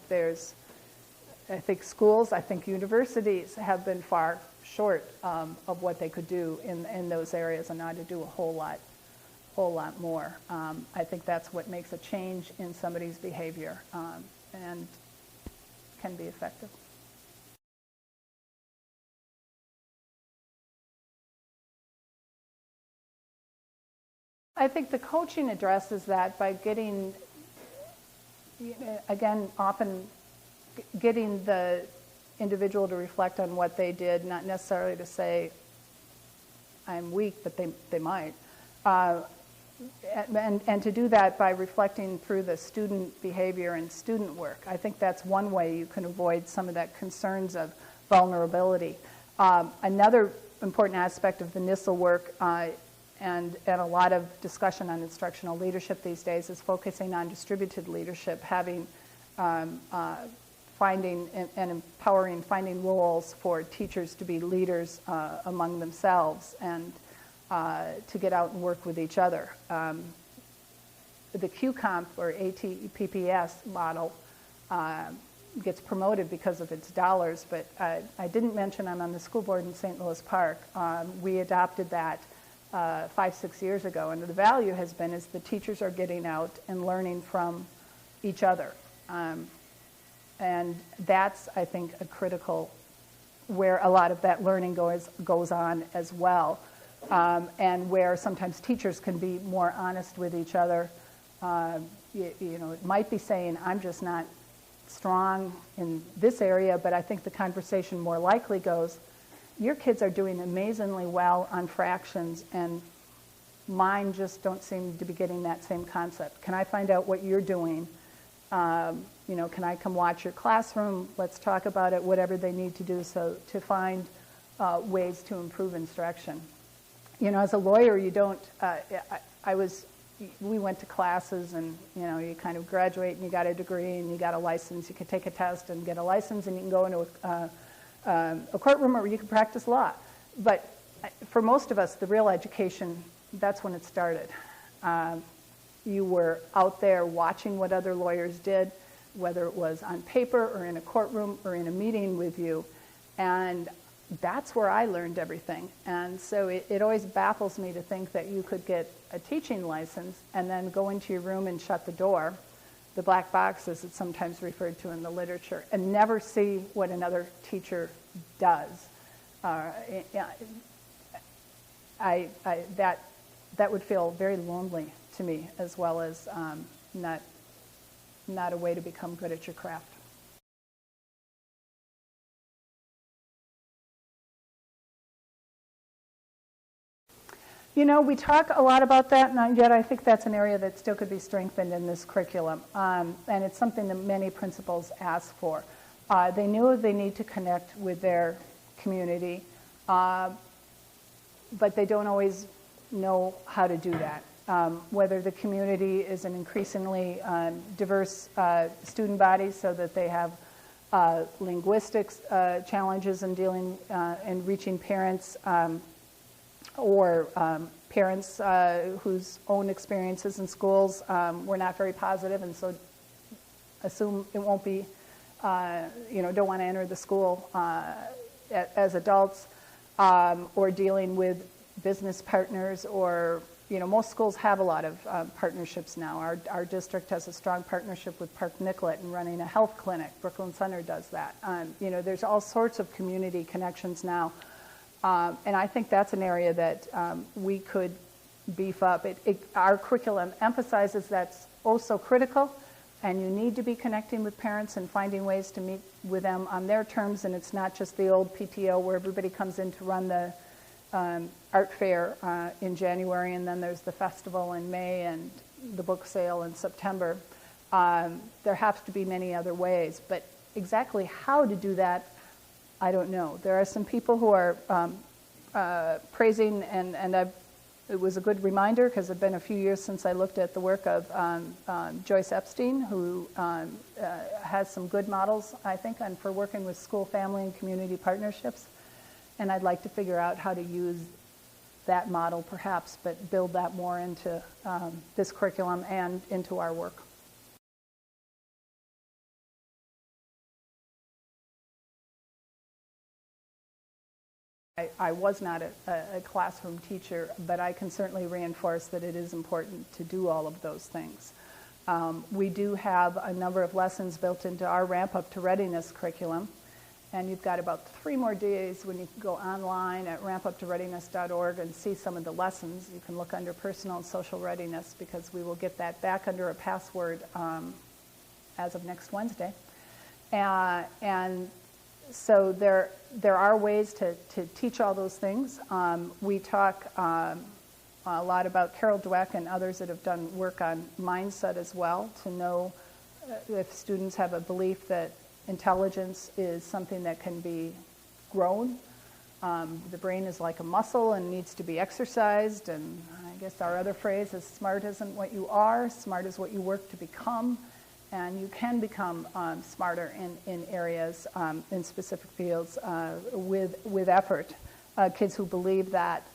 schools, I think universities have been far short of what they could do in those areas and ought to do a whole lot more. I think that's what makes a change in somebody's behavior and can be effective. I think the coaching addresses that by getting, again, often getting the individual to reflect on what they did, not necessarily to say, I'm weak, but they might. And to do that by reflecting through the student behavior and student work. I think that's one way you can avoid some of that concerns of vulnerability. Another important aspect of the NISL work and a lot of discussion on instructional leadership these days is focusing on distributed leadership, having finding and empowering, finding roles for teachers to be leaders among themselves and to get out and work with each other. The QComp or ATPPS model gets promoted because of its dollars, but I didn't mention I'm on the school board in St. Louis Park. We adopted that 5, 6 years ago, and the value has been is the teachers are getting out and learning from each other. And that's, I think, a critical where a lot of that learning goes on as well, and where sometimes teachers can be more honest with each other. It might be saying, I'm just not strong in this area, but I think the conversation more likely goes, your kids are doing amazingly well on fractions, and mine just don't seem to be getting that same concept. Can I find out what you're doing? Can I come watch your classroom? Let's talk about it, whatever they need to do so to find ways to improve instruction. As a lawyer, you don't, we went to classes and, you kind of graduate and you got a degree and you got a license. You could take a test and get a license and you can go into a courtroom or you can practice law. But for most of us, the real education, that's when it started. You were out there watching what other lawyers did, whether it was on paper or in a courtroom or in a meeting with you. And that's where I learned everything. And so it always baffles me to think that you could get a teaching license and then go into your room and shut the door the black box, as it's sometimes referred to in the literature, and never see what another teacher does. That would feel very lonely to me, as well as not a way to become good at your craft. You know, we talk a lot about that, and yet I think that's an area that still could be strengthened in this curriculum. And it's something that many principals ask for. They know they need to connect with their community, but they don't always know how to do that. Whether the community is an increasingly diverse student body, so that they have linguistics challenges in dealing and reaching parents, or parents whose own experiences in schools were not very positive, and so assume it won't be, don't want to enter the school as adults, or dealing with business partners, or, most schools have a lot of partnerships now. Our district has a strong partnership with Park Nicollet in running a health clinic. Brooklyn Center does that. There's all sorts of community connections now. And I think that's an area that we could beef up. Our curriculum emphasizes that's also critical, and you need to be connecting with parents and finding ways to meet with them on their terms, and it's not just the old PTO where everybody comes in to run the art fair in January, and then there's the festival in May and the book sale in September. There have to be many other ways, but exactly how to do that, I don't know. There are some people who are praising, and it was a good reminder because it's been a few years since I looked at the work of Joyce Epstein, who has some good models, I think, for working with school, family, and community partnerships. And I'd like to figure out how to use that model perhaps, but build that more into this curriculum and into our work. I was not a classroom teacher, but I can certainly reinforce that it is important to do all of those things. We do have a number of lessons built into our Ramp Up to Readiness curriculum, and you've got about 3 more days when you can go online at rampuptoreadiness.org and see some of the lessons. You can look under personal and social readiness, because we will get that back under a password as of next Wednesday. And so there are ways to teach all those things. We talk a lot about Carol Dweck and others that have done work on mindset as well, to know if students have a belief that intelligence is something that can be grown. The brain is like a muscle and needs to be exercised, and I guess our other phrase is smart isn't what you are, smart is what you work to become. And you can become smarter in areas, in specific fields, with effort. Kids who believe that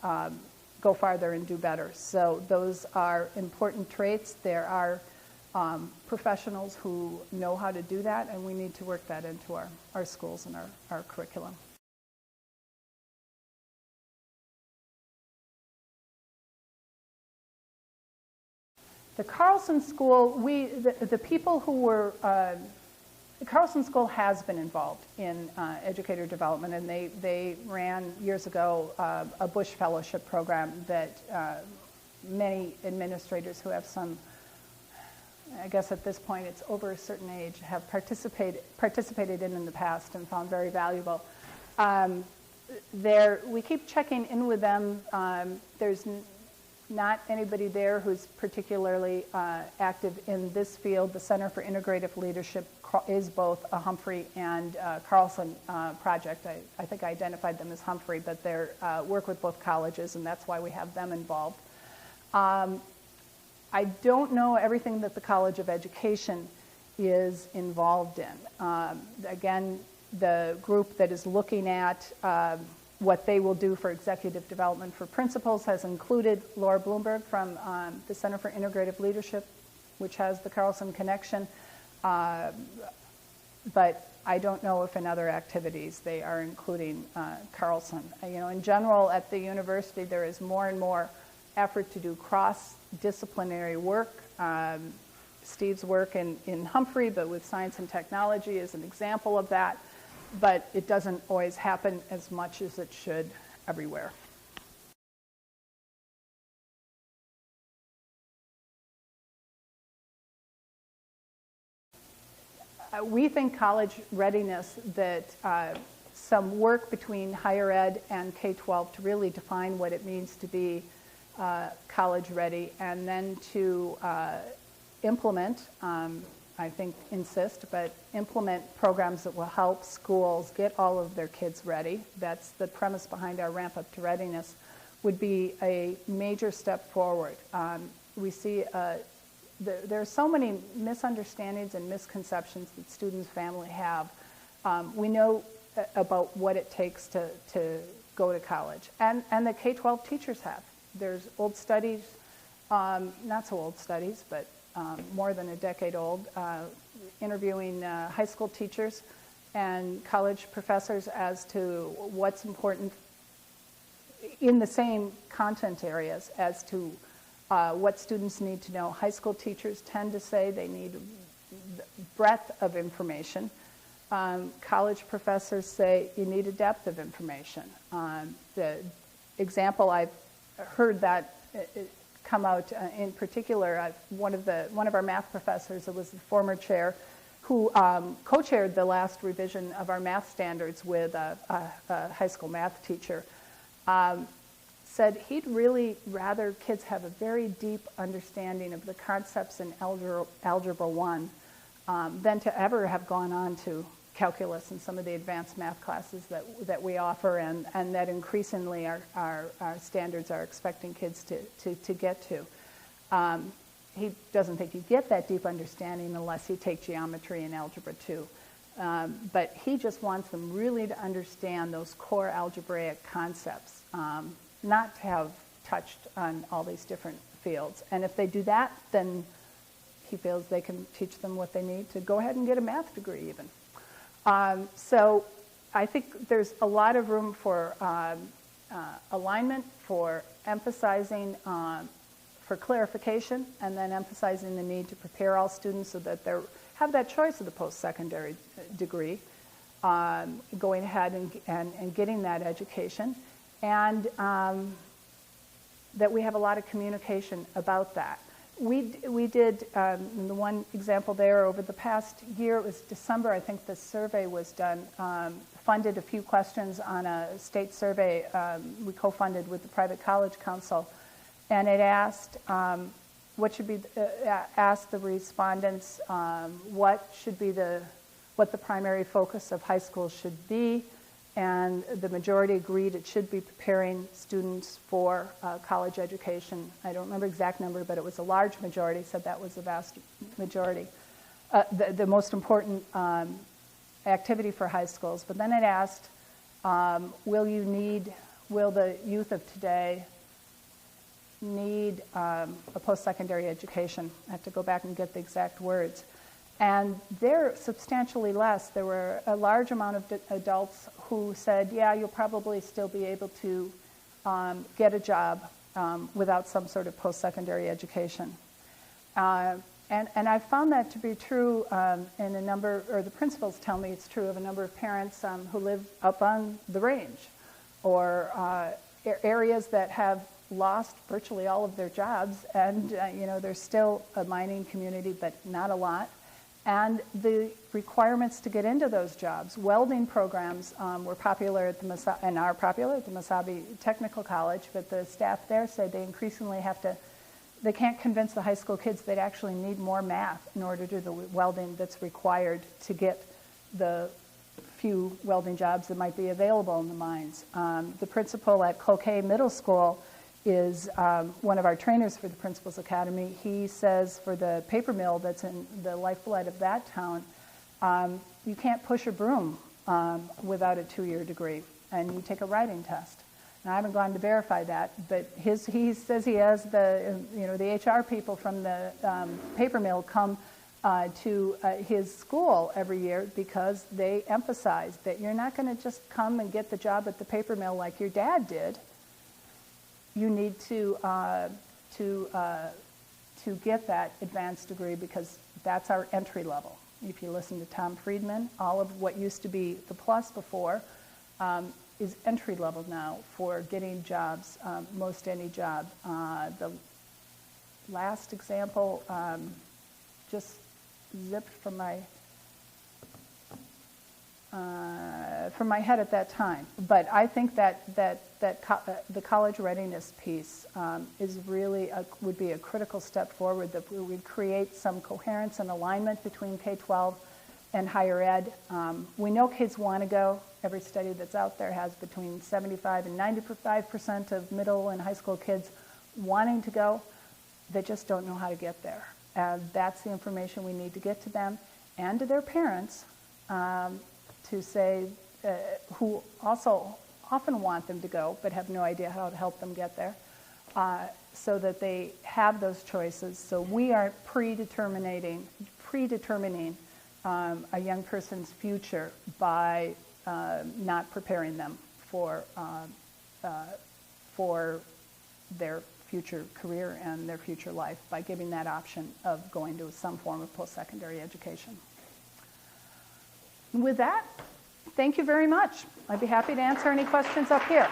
go farther and do better. So those are important traits. There are professionals who know how to do that, and we need to work that into our schools and our curriculum. The Carlson School, the people who were, the Carlson School has been involved in educator development, and they ran years ago a Bush Fellowship program that many administrators who have some, I guess at this point it's over a certain age, have participated in the past and found very valuable. We keep checking in with them. There's not anybody there who's particularly active in this field. The Center for Integrative Leadership is both a Humphrey and Carlson project. I think I identified them as Humphrey, but they work with both colleges, and that's why we have them involved. I don't know everything that the College of Education is involved in. Again, the group that is looking at what they will do for executive development for principals has included Laura Bloomberg from the Center for Integrative Leadership, which has the Carlson connection. But I don't know if in other activities they are including Carlson. In general at the university there is more and more effort to do cross-disciplinary work. Steve's work in Humphrey, but with science and technology is an example of that. But it doesn't always happen as much as it should everywhere. We think college readiness, that some work between higher ed and K-12 to really define what it means to be college ready, and then to implement, I think insist, but implement programs that will help schools get all of their kids ready. That's the premise behind our Ramp Up to Readiness, would be a major step forward. We see there are so many misunderstandings and misconceptions that students' family have. We know about what it takes to go to college, and the K-12 teachers have. There's old studies, not so old studies, but more than a decade old, interviewing high school teachers and college professors as to what's important in the same content areas as to what students need to know. High school teachers tend to say they need breadth of information. College professors say you need a depth of information. The example I've heard that come out in particular, one of our math professors, it was the former chair, who co-chaired the last revision of our math standards with a high school math teacher, said he'd really rather kids have a very deep understanding of the concepts in Algebra 1 than to ever have gone on to calculus and some of the advanced math classes that we offer, and that increasingly our standards are expecting kids to get to. He doesn't think you get that deep understanding unless you take geometry in Algebra 2. But he just wants them really to understand those core algebraic concepts, not to have touched on all these different fields. And if they do that, then he feels they can teach them what they need to go ahead and get a math degree even. So I think there's a lot of room for alignment, for emphasizing, for clarification, and then emphasizing the need to prepare all students so that they have that choice of the post-secondary degree, going ahead and getting that education, and that we have a lot of communication about that. We did, the one example there, over the past year, it was December, I think the survey was done, funded a few questions on a state survey we co-funded with the Private College Council, and it asked asked the respondents what the primary focus of high school should be, and the majority agreed it should be preparing students for college education. I don't remember the exact number, but it was a large majority, said that was the vast majority. The most important activity for high schools. But then it asked, will the youth of today need a post-secondary education? I have to go back and get the exact words. And they're substantially less. There were a large amount of adults who said, yeah, you'll probably still be able to get a job without some sort of post-secondary education. And I found that to be true in a number, or the principals tell me it's true of a number of parents who live up on the range, or areas that have lost virtually all of their jobs, and there's still a mining community, but not a lot. And the requirements to get into those jobs. Welding programs were popular at and are popular at the Mesabi Technical College, but the staff there said they increasingly they can't convince the high school kids they'd actually need more math in order to do the welding that's required to get the few welding jobs that might be available in the mines. The principal at Cloquet Middle School is one of our trainers for the Principals Academy. He says for the paper mill that's in the lifeblood of that town, you can't push a broom without a 2-year degree, and you take a writing test. Now, I haven't gone to verify that, but he says he has the HR people from the paper mill come to his school every year because they emphasize that you're not going to just come and get the job at the paper mill like your dad did. You need to to get that advanced degree, because that's our entry level. If you listen to Tom Friedman, all of what used to be the plus before is entry level now for getting jobs, most any job. The last example just zipped from my head at that time. But I think that the college readiness piece is really would be a critical step forward, that we would create some coherence and alignment between K-12 and higher ed. We know kids want to go. Every study that's out there has between 75 and 95% of middle and high school kids wanting to go. They just don't know how to get there. And that's the information we need to get to them and to their parents, to say, who also often want them to go but have no idea how to help them get there, so that they have those choices. So we aren't predetermining a young person's future by not preparing them for their future career and their future life, by giving that option of going to some form of post-secondary education. With that, thank you very much. I'd be happy to answer any questions up here.